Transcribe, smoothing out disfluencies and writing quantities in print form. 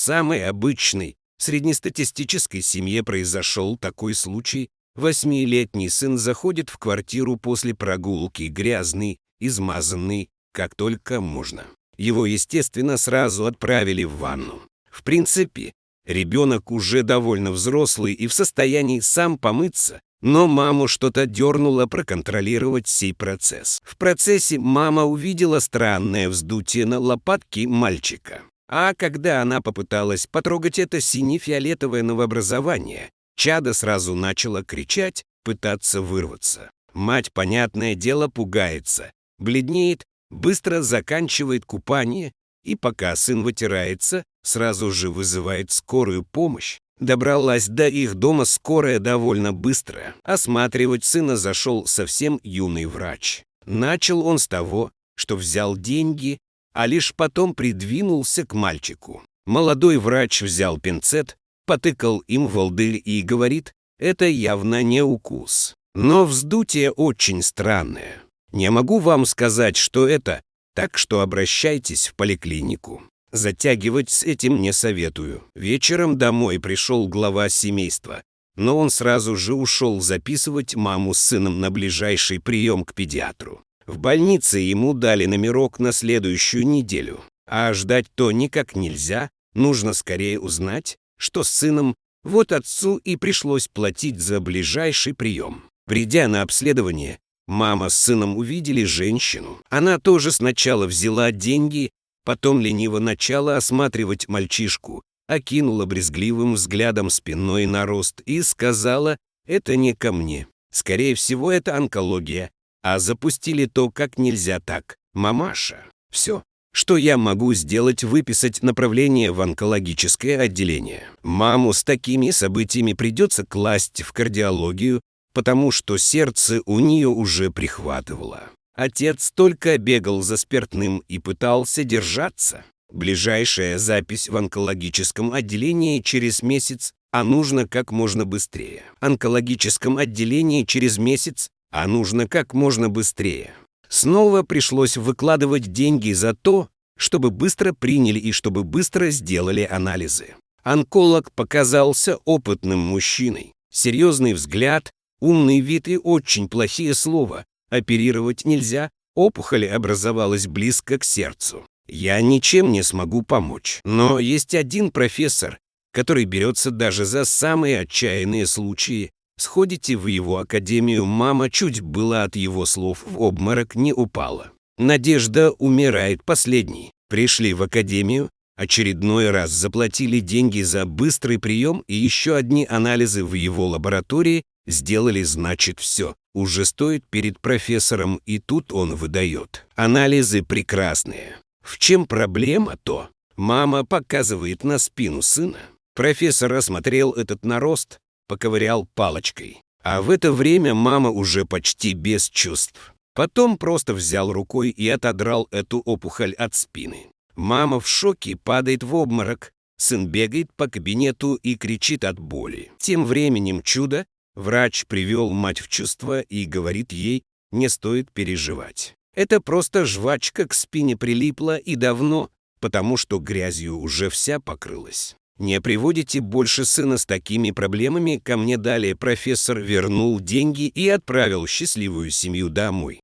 самой обычной, среднестатистической семье произошел такой случай. 8-летний сын заходит в квартиру после прогулки, грязный, измазанный, как только можно. Его, естественно, сразу отправили в ванну. В принципе, ребенок уже довольно взрослый и в состоянии сам помыться, но маму что-то дернуло проконтролировать сей процесс. В процессе мама увидела странное вздутие на лопатке мальчика. А когда она попыталась потрогать это сине-фиолетовое новообразование, чадо сразу начало кричать, пытаться вырваться. Мать, понятное дело, пугается, бледнеет, быстро заканчивает купание, и пока сын вытирается, сразу же вызывает скорую помощь. Добралась до их дома скорая довольно быстро. Осматривать сына зашел совсем юный врач. Начал он с того, что взял деньги, а лишь потом придвинулся к мальчику. Молодой врач взял пинцет, потыкал им в волдырь и говорит, это явно не укус. Но вздутие очень странное. Не могу вам сказать, что это, так что обращайтесь в поликлинику. Затягивать с этим не советую. Вечером домой пришел глава семейства, но он сразу же ушел записывать маму с сыном на ближайший прием к педиатру. В больнице ему дали номерок на следующую неделю, а ждать то никак нельзя, нужно скорее узнать, что с сыном. Вот отцу и пришлось платить за ближайший прием. Придя на обследование, мама с сыном увидели женщину. Она тоже сначала взяла деньги, потом лениво начала осматривать мальчишку, окинула брезгливым взглядом спинной нарост и сказала, это не ко мне. Скорее всего, это онкология. А запустили то как нельзя так. Мамаша. Все. Что я могу сделать, выписать направление в онкологическое отделение. Маму с такими событиями придется класть в кардиологию, потому что сердце у нее уже прихватывало. Отец только бегал за спиртным и пытался держаться. Ближайшая запись в онкологическом отделении через месяц, а нужно как можно быстрее. Онкологическом отделении через месяц, а нужно как можно быстрее. Снова пришлось выкладывать деньги за то, чтобы быстро приняли и чтобы быстро сделали анализы. Онколог показался опытным мужчиной. Серьезный взгляд, умный вид и очень плохие слова. Оперировать нельзя, опухоль образовалась близко к сердцу. Я ничем не смогу помочь. Но есть один профессор, который берется даже за самые отчаянные случаи. Сходите в его академию, мама чуть было от его слов в обморок не упала. Надежда умирает последней. Пришли в академию, очередной раз заплатили деньги за быстрый прием и еще одни анализы в его лаборатории, сделали, значит, все. Уже стоит перед профессором, и тут он выдает. Анализы прекрасные. В чем проблема-то? Мама показывает на спину сына. Профессор осмотрел этот нарост, поковырял палочкой. А в это время мама уже почти без чувств. Потом просто взял рукой и отодрал эту опухоль от спины. Мама в шоке, падает в обморок. Сын бегает по кабинету и кричит от боли. Тем временем чудо. Врач привел мать в чувство и говорит ей, не стоит переживать. Это просто жвачка к спине прилипла и давно, потому что грязью уже вся покрылась. Не приводите больше сына с такими проблемами ко мне далее. Профессор вернул деньги и отправил счастливую семью домой.